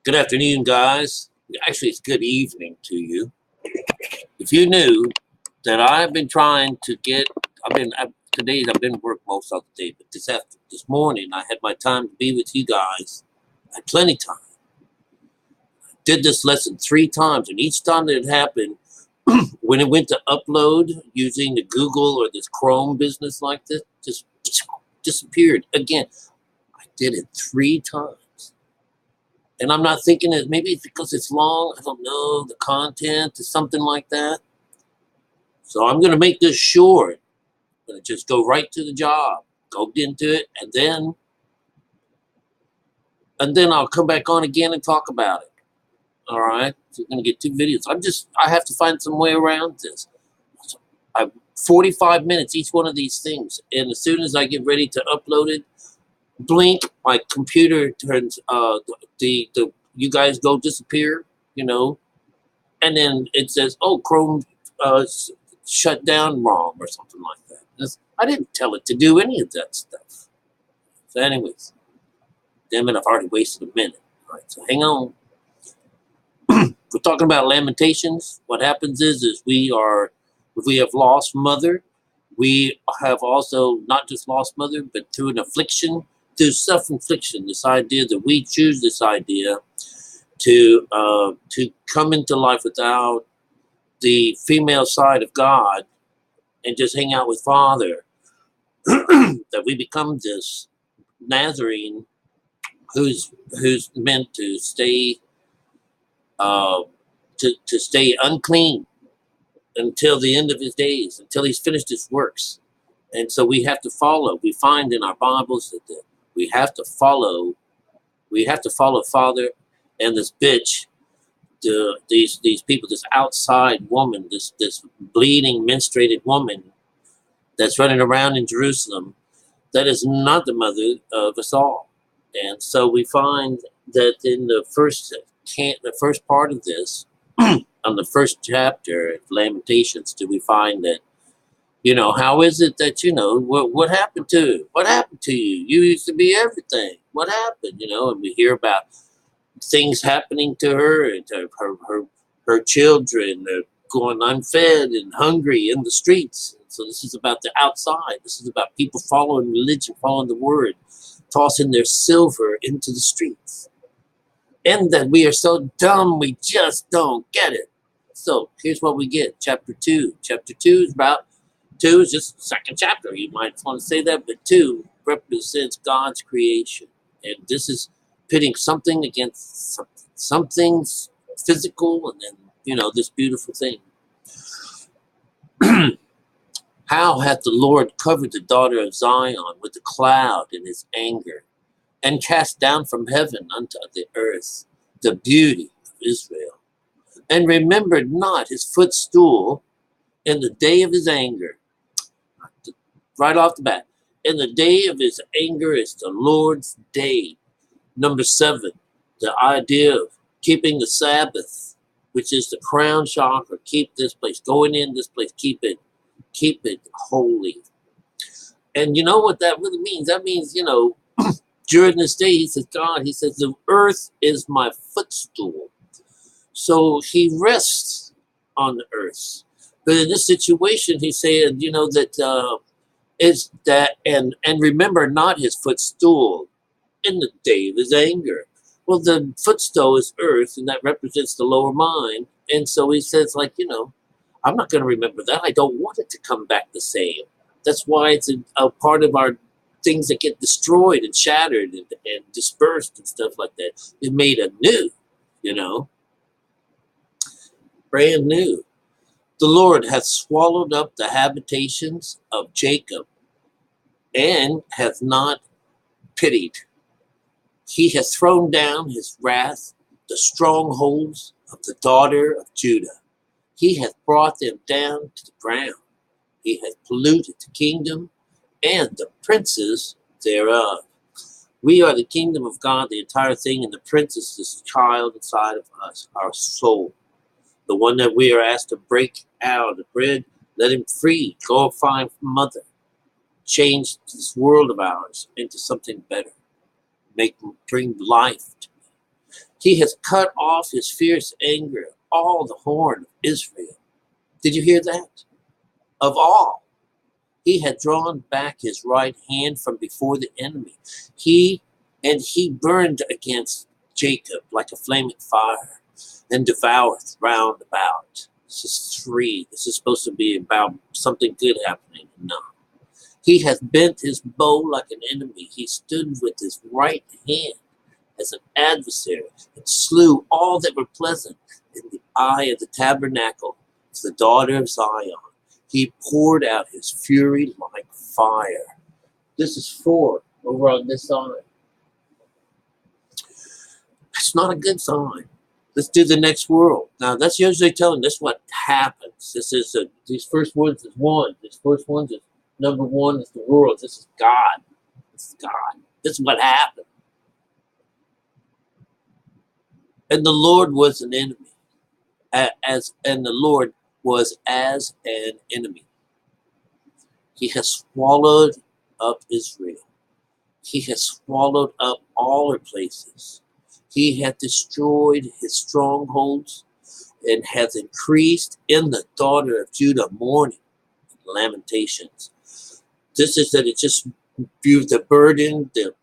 Good afternoon, guys. Actually, it's good evening to you. If you knew that I've been trying to get, today I've been work most of the day, but this morning I had my time to be with you guys. I had plenty of time. Did this lesson 3 times, and each time that it happened, when it went to upload using the Google or this Chrome business like this, just disappeared again. I did it 3 times. And I'm not thinking that maybe it's because it's long. I don't know, the content or something like that. So I'm going to make this short. I'm going to just go right to the job, go into it, and then I'll come back on again and talk about it. All right. So we're going to get 2 videos. I have to find some way around this. So 45 minutes, each one of these things. And as soon as I get ready to upload it, blink, my computer turns, you guys go disappear, and then it says, oh, Chrome shut down wrong or something like that. I didn't tell it to do any of that stuff. So anyways, damn it, I've already wasted a minute. All right, so hang on. We're talking about Lamentations. What happens is if we have lost mother, we have also not just lost mother, but through an affliction, through self-infliction, this idea that we choose this idea to come into life without the female side of God and just hang out with Father, that we become this Nazarene who's meant to stay to stay unclean until the end of his days, until he's finished his works. And so we have to follow. We find in our Bibles that we have to follow Father and this bitch, these people, this outside woman, this bleeding, menstruated woman that's running around in Jerusalem, that is not the mother of us all. And so we find that in the first part of this, on the first chapter of Lamentations, do we find that, how is it that, what happened to you? You used to be everything. What happened? And we hear about things happening to her and to her children going unfed and hungry in the streets. So this is about the outside. This is about people following religion, following the word, tossing their silver into the streets. And that we are so dumb, we just don't get it. So here's what we get. Chapter 2. Chapter 2 is just the second chapter. You might want to say that, but 2 represents God's creation. And this is pitting something against something physical, and then, this beautiful thing. How hath the Lord covered the daughter of Zion with a cloud in his anger, and cast down from heaven unto the earth the beauty of Israel, and remembered not his footstool in the day of his anger. Right off the bat, in the day of his anger is the Lord's day. Number 7, the idea of keeping the Sabbath, which is the crown chakra. Keep this place, going in this place, keep it holy. And you know what that really means? That means, during this day, he says, the earth is my footstool. So he rests on the earth. But in this situation, he said, that is that, and remember not his footstool in the day of his anger. Well, the footstool is earth, and that represents the lower mind. And so he says, I'm not going to remember that. I don't want it to come back the same. That's why it's a part of our things that get destroyed and shattered and dispersed and stuff like that. It made anew, brand new. The Lord hath swallowed up the habitations of Jacob, and hath not pitied. He hath thrown down his wrath, the strongholds of the daughter of Judah. He hath brought them down to the ground. He hath polluted the kingdom and the princes thereof. We are the kingdom of God, the entire thing, and the prince is this child inside of us, our soul. The one that we are asked to break out of the bread, let him free, go find mother. Change this world of ours into something better. Bring life to me. He has cut off his fierce anger, all the horn of Israel. Did you hear that? Of all. He had drawn back his right hand from before the enemy. He burned against Jacob like a flaming fire and devoureth round about. This is 3. This is supposed to be about something good happening. No. He hath bent his bow like an enemy. He stood with his right hand as an adversary and slew all that were pleasant in the eye of the tabernacle of the daughter of Zion. He poured out his fury like fire. This is 4 over on this side. It's not a good sign. Let's do the next world. Now, that's usually telling us what happens. This is these first ones is 1. These first ones is number 1 is the world. This is God. This is God. This is what happened. And the Lord was an enemy, and the Lord was as an enemy. He has swallowed up Israel. He has swallowed up all her places. He hath destroyed his strongholds and hath increased in the daughter of Judah mourning. Lamentations. This is that it just viewed the burden that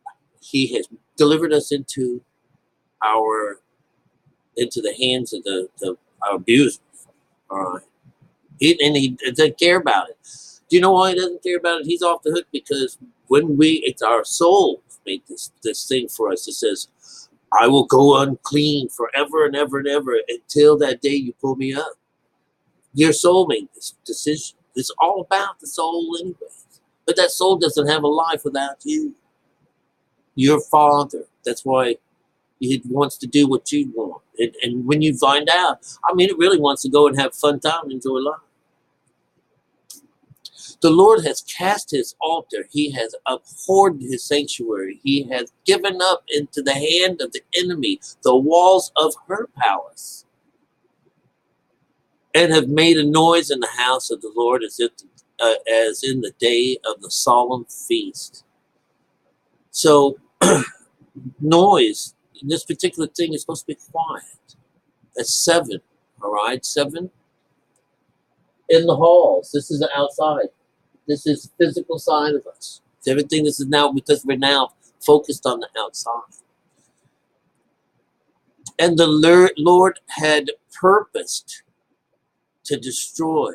he has delivered us into the hands of our abusers. All right. He doesn't care about it. Do you know why he doesn't care about it? He's off the hook because it's our soul made this thing for us. It says, I will go unclean forever and ever and ever until that day you pull me up. Your soul made this decision. It's all about the soul anyways. But that soul doesn't have a life without you. Your Father. That's why it wants to do what you want. And when you find out, it really wants to go and have fun time and enjoy life. The Lord has cast his altar. He has abhorred his sanctuary. He has given up into the hand of the enemy the walls of her palace, and have made a noise in the house of the Lord as in the day of the solemn feast. So, noise. This particular thing is supposed to be quiet. That's 7, all right? 7. In the halls. This is the outside. This is the physical side of us. It's everything. This is now because we're now focused on the outside. And the Lord had purposed to destroy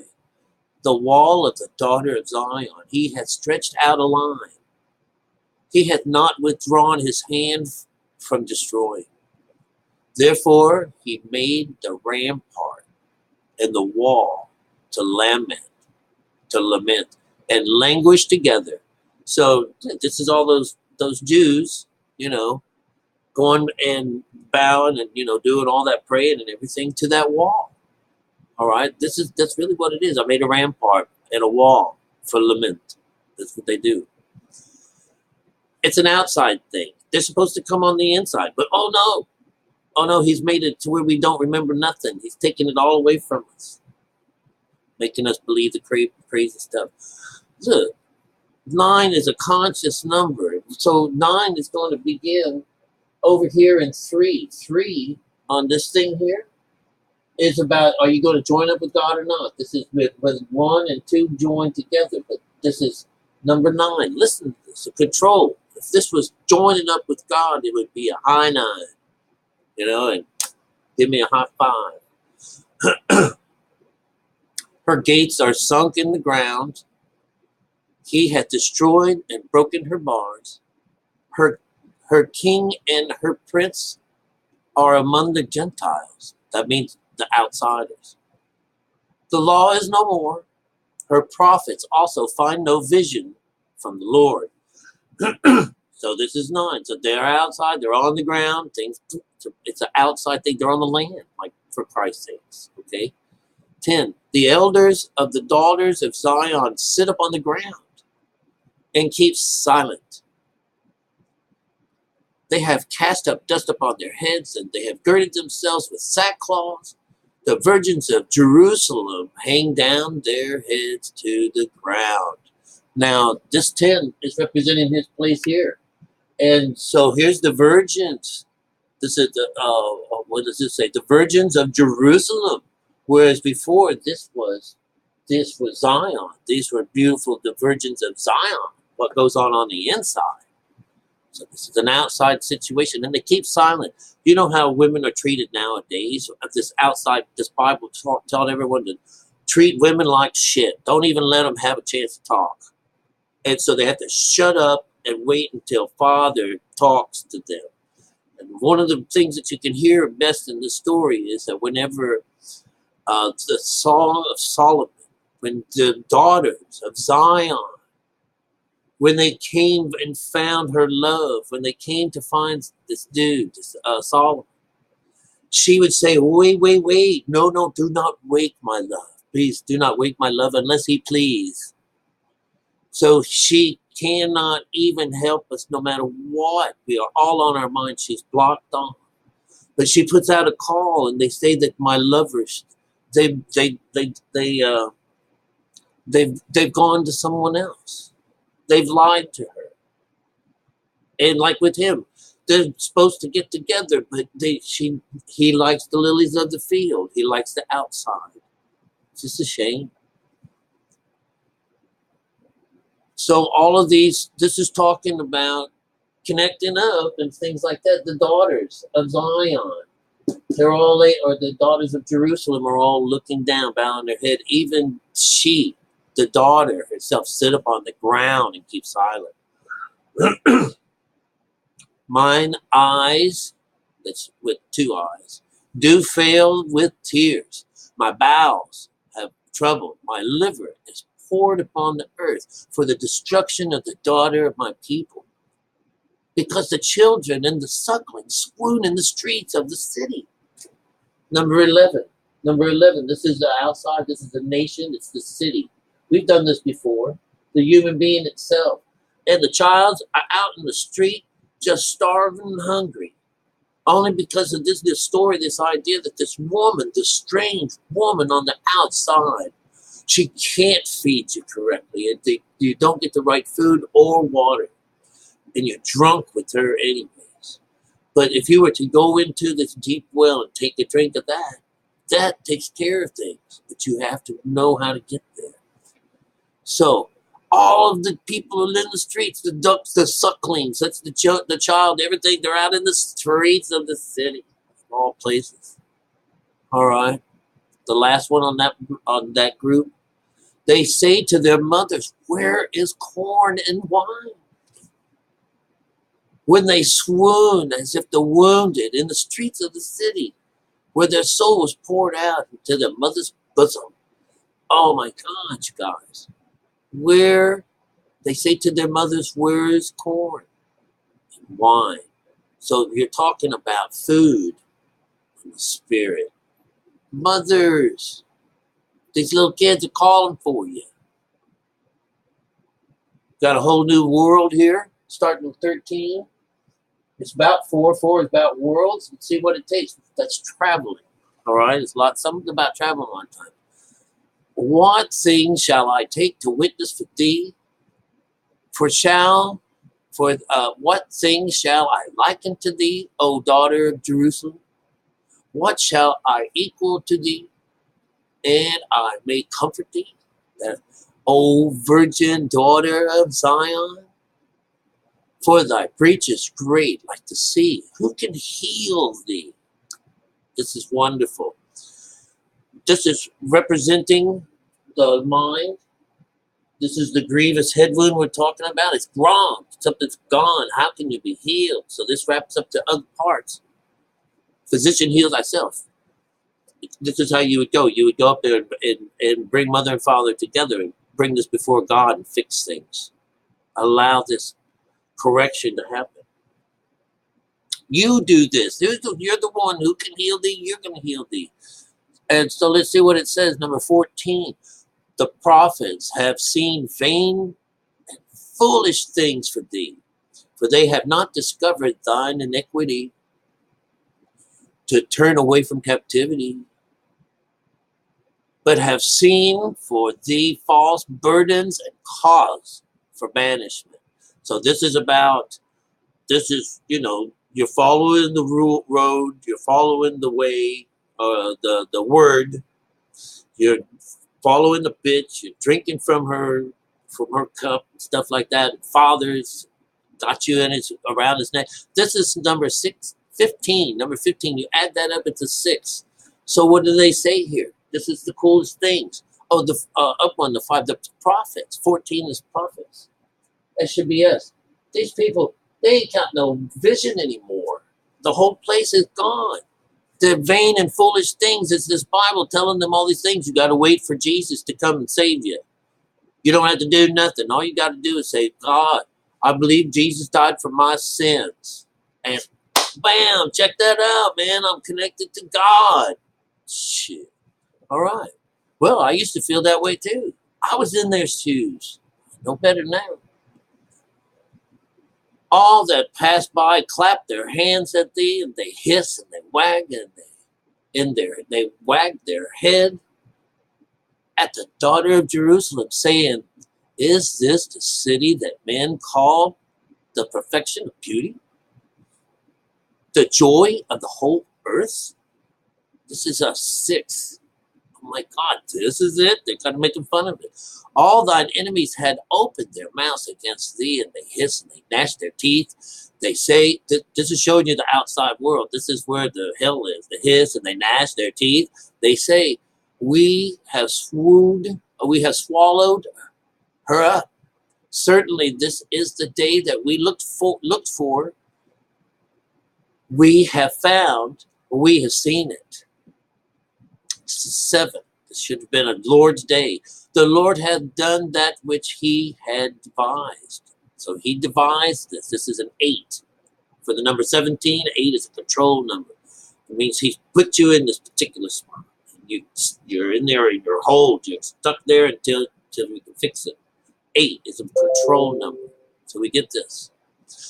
the wall of the daughter of Zion. He had stretched out a line. He hath not withdrawn his hand from destroying. Therefore, he made the rampart and the wall to lament, and languish together. So this is all those Jews, going and bowing and doing all that praying and everything to that wall. All right, that's really what it is. I made a rampart and a wall for lament. That's what they do. It's an outside thing. They're supposed to come on the inside, but oh no, he's made it to where we don't remember nothing. He's taking it all away from us, making us believe the crazy stuff. Look, 9 is a conscious number. So 9 is going to begin over here in 3. 3 on this thing here is about, are you going to join up with God or not? This is with 1 and 2 joined together. But this is number 9. Listen to this. Control. If this was joining up with God, it would be a high 9. And give me a high 5. Her gates are sunk in the ground. He hath destroyed and broken her bars. Her king and her prince are among the Gentiles. That means the outsiders. The law is no more. Her prophets also find no vision from the Lord. So this is 9. So they're outside. They're on the ground. It's an outside thing. They're on the land, like for Christ's sakes. Okay. 10. The elders of the daughters of Zion sit up on the ground and keep silent. They have cast up dust upon their heads, and they have girded themselves with sackcloth. The virgins of Jerusalem hang down their heads to the ground. Now, this 10 is representing his place here. And so here's the virgins This is the what does this say? The virgins of Jerusalem. Whereas before this was Zion. These were beautiful, the virgins of Zion. What goes on the inside? So this is an outside situation, and they keep silent. You know how women are treated nowadays? This Bible taught everyone to treat women like shit. Don't even let them have a chance to talk. And so they have to shut up and wait until Father talks to them. And one of the things that you can hear best in the story is that whenever the Song of Solomon, when the daughters of Zion, when they came and found her love, when they came to find this dude, Solomon, she would say, wait. No, do not wake my love. Please do not wake my love unless he please. So she cannot even help us no matter what. We are all on our mind. She's blocked on. But she puts out a call, and they say that my lovers, they've gone to someone else. They've lied to her. And like with him, they're supposed to get together, but he likes the lilies of the field. He likes the outside. It's just a shame. So all of this is talking about connecting up and things like that. The daughters of Zion, the daughters of Jerusalem are all looking down, bowing their head. Even she, the daughter herself, sit up on the ground and keep silent. Mine eyes, that's with two eyes, do fail with tears. My bowels have trouble. My liver is poured upon the earth for the destruction of the daughter of my people. Because the children and the sucklings swoon in the streets of the city. Number 11. This is the outside. This is the nation. It's the city. We've done this before. The human being itself. And the child are out in the street just starving and hungry. Only because of this story, this idea that this woman, this strange woman on the outside, she can't feed you correctly. And you don't get the right food or water. And you're drunk with her anyways. But if you were to go into this deep well and take a drink of that, that takes care of things. But you have to know how to get there. So all of the people in the streets, the ducks, the sucklings, that's the child, everything, they're out in the streets of the city, all places. All right. The last one on that group, they say to their mothers, where is corn and wine? When they swoon as if the wounded in the streets of the city, where their soul was poured out into their mother's bosom. Oh my God, you guys. Where they say to their mothers, where is corn and wine? So you're talking about food and the spirit. Mothers, these little kids are calling for you. Got a whole new world here, starting with 13. It's about 4 is about worlds. Let's see what it takes. That's traveling. All right, it's something about traveling a long time. What thing shall I take to witness for thee? What thing shall I liken to thee, O daughter of Jerusalem? What shall I equal to thee, and I may comfort thee? O virgin daughter of Zion? For thy breach is great like the sea. Who can heal thee? This is wonderful. This is representing the mind. This is the grievous head wound we're talking about. It's wrong. Something's gone. How can you be healed? So this wraps up to other parts. Physician, heal thyself. This is how you would go. You would go up there and bring mother and father together and bring this before God and fix things. Allow this correction to happen. You do this. You're the one who can heal thee. You're going to heal thee. And so let's see what it says. Number 14. The prophets have seen vain and foolish things for thee, for they have not discovered thine iniquity to turn away from captivity, but have seen for thee false burdens and cause for banishment. So this is, You're following the road. You're following the way, the word. You're following the bitch. You're drinking from her cup and stuff like that. And father's got you in his around his neck. This is number 15. Number 15. You add that up, it's a 6. So what do they say here? This is the coolest things. Oh, the up one, the 5, the prophets. 14 is prophets. That should be us. These people, they ain't got no vision anymore. The whole place is gone. The vain and foolish things is this Bible telling them all these things. You got to wait for Jesus to come and save you. You don't have to do nothing. All you got to do is say, God, I believe Jesus died for my sins. And bam, check that out, man. I'm connected to God. Shit. All right. Well, I used to feel that way too. I was in their shoes. No better now. All that pass by clap their hands at thee, and they hiss and they wag and they wag their head at the daughter of Jerusalem, saying, is this the city that men call the perfection of beauty? The joy of the whole earth? This is a 6. Oh my God, this is it. They're kind of making fun of it. All thine enemies had opened their mouths against thee, and they hiss and they gnash their teeth. They say, this is showing you the outside world. This is where the hell is. They hiss and they gnash their teeth. They say, we have swallowed her up. Certainly this is the day that we looked for. We have found, we have seen it. 7. This should have been a Lord's day. The Lord had done that which he had devised. So he devised this. This is an 8. For the number 17, 8 is a control number. It means he put you in this particular spot. You're in there in your hold. You're stuck there until we can fix it. 8 is a control number. So we get this.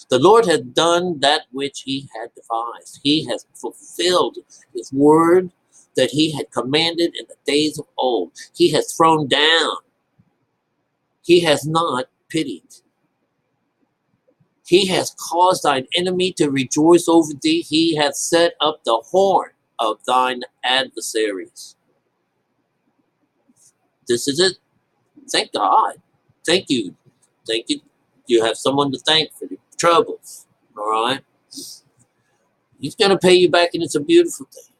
The Lord had done that which he had devised. He has fulfilled his word that he had commanded in the days of old. He has thrown down. He has not pitied. He has caused thine enemy to rejoice over thee. He hath set up the horn of thine adversaries. This is it. Thank God. Thank you. Thank you. You have someone to thank for your troubles. All right? He's going to pay you back, and it's a beautiful thing.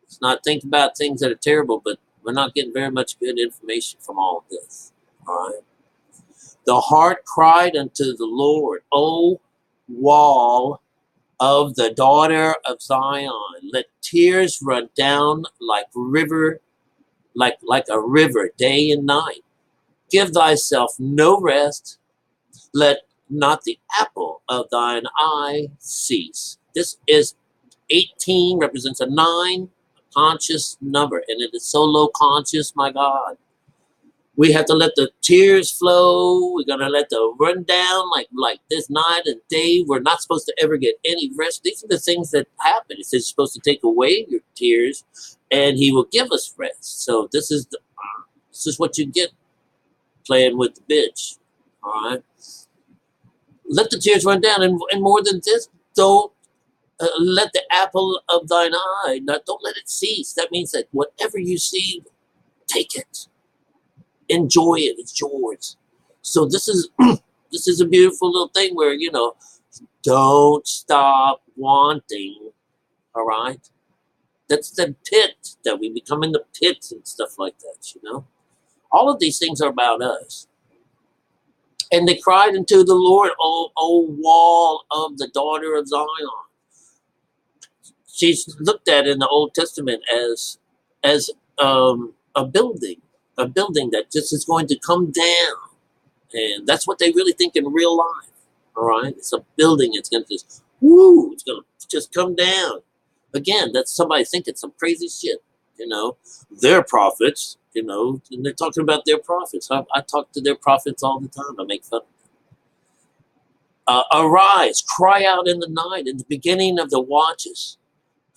Let's not think about things that are terrible, but we're not getting very much good information from all of this. All right? The heart cried unto the Lord, O wall of the daughter of Zion, let tears run down like a river day and night. Give thyself no rest. Let not the apple of thine eye cease. This is 18, represents a 9, a conscious number, and it is so low conscious, my God. We have to let the tears flow. We're going to let the run down like this night and day. We're not supposed to ever get any rest. These are the things that happen. It says he's supposed to take away your tears, and he will give us rest. So this is what you get playing with the bitch. All right? Let the tears run down. And more than this, don't let the apple of thine eye, don't let it cease. That means that whatever you see, take it. Enjoy it. It's yours. So this is a beautiful little thing where, don't stop wanting. All right? That's the pit, that we become in the pits and stuff like that, All of these things are about us. And they cried unto the Lord, O wall of the daughter of Zion. She's looked at in the Old Testament as a building that just is going to come down. And that's what they really think in real life. All right? It's a building. It's going to just, it's going to just come down. Again, that's somebody thinking some crazy shit, Their prophets, and they're talking about their prophets. I talk to their prophets all the time. I make fun of them. Arise, cry out in the night, in the beginning of the watches.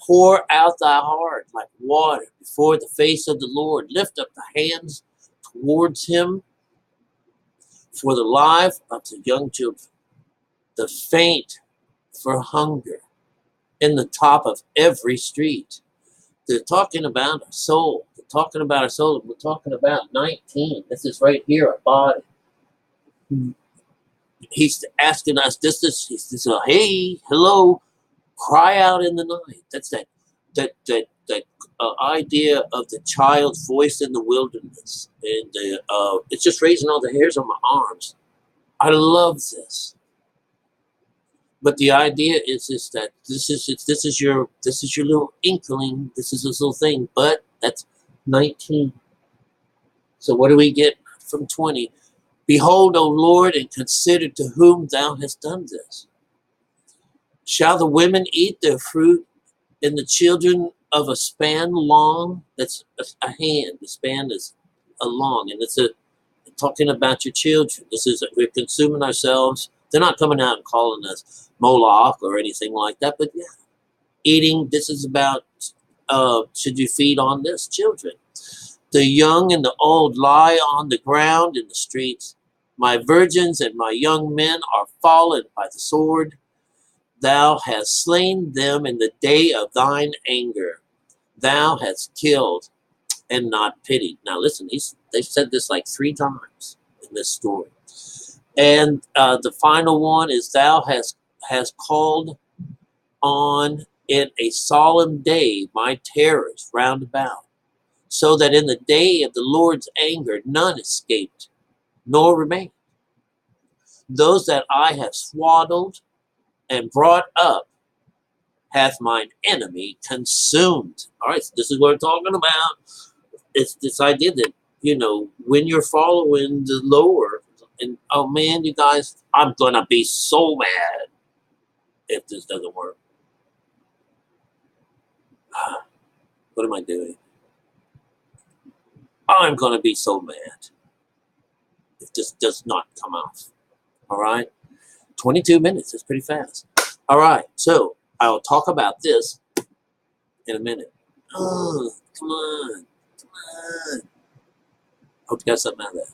Pour out thy heart like water before the face of the Lord. Lift up the hands towards him for the life of the young children, the faint for hunger, in the top of every street. They're talking about our soul. They're talking about our soul. We're talking about 19. This is right here, our body. He's asking us, he's hey, hello, cry out in the night. That's that idea of the child's voice in the wilderness. And it's just raising all the hairs on my arms. I love this. But the idea is that this is your little inkling. This is this little thing. But that's 19. So what do we get from 20? Behold, O Lord, and consider to whom thou hast done this. Shall the women eat their fruit, and the children of a span long? That's a hand. The span is a long, and it's talking about your children. We're consuming ourselves. They're not coming out and calling us Moloch or anything like that, but yeah, eating. This is about should you feed on this, children? The young and the old lie on the ground in the streets. My virgins and my young men are fallen by the sword. Thou hast slain them in the day of thine anger. Thou hast killed and not pitied. Now listen, they've said this like 3 times in this story. And the final one is thou hast called on in a solemn day my terrors round about, so that in the day of the Lord's anger none escaped, nor remained. Those that I have swaddled and brought up hath mine enemy consumed. All right, so this is what we're talking about. It's this idea that, when you're following the Lord, and oh man, you guys, I'm going to be so mad if this doesn't work. What am I doing? I'm going to be so mad if this does not come off. All right? 22 minutes. That's pretty fast. All right. So I'll talk about this in a minute. Oh, come on. Come on. Hope you got something out of that.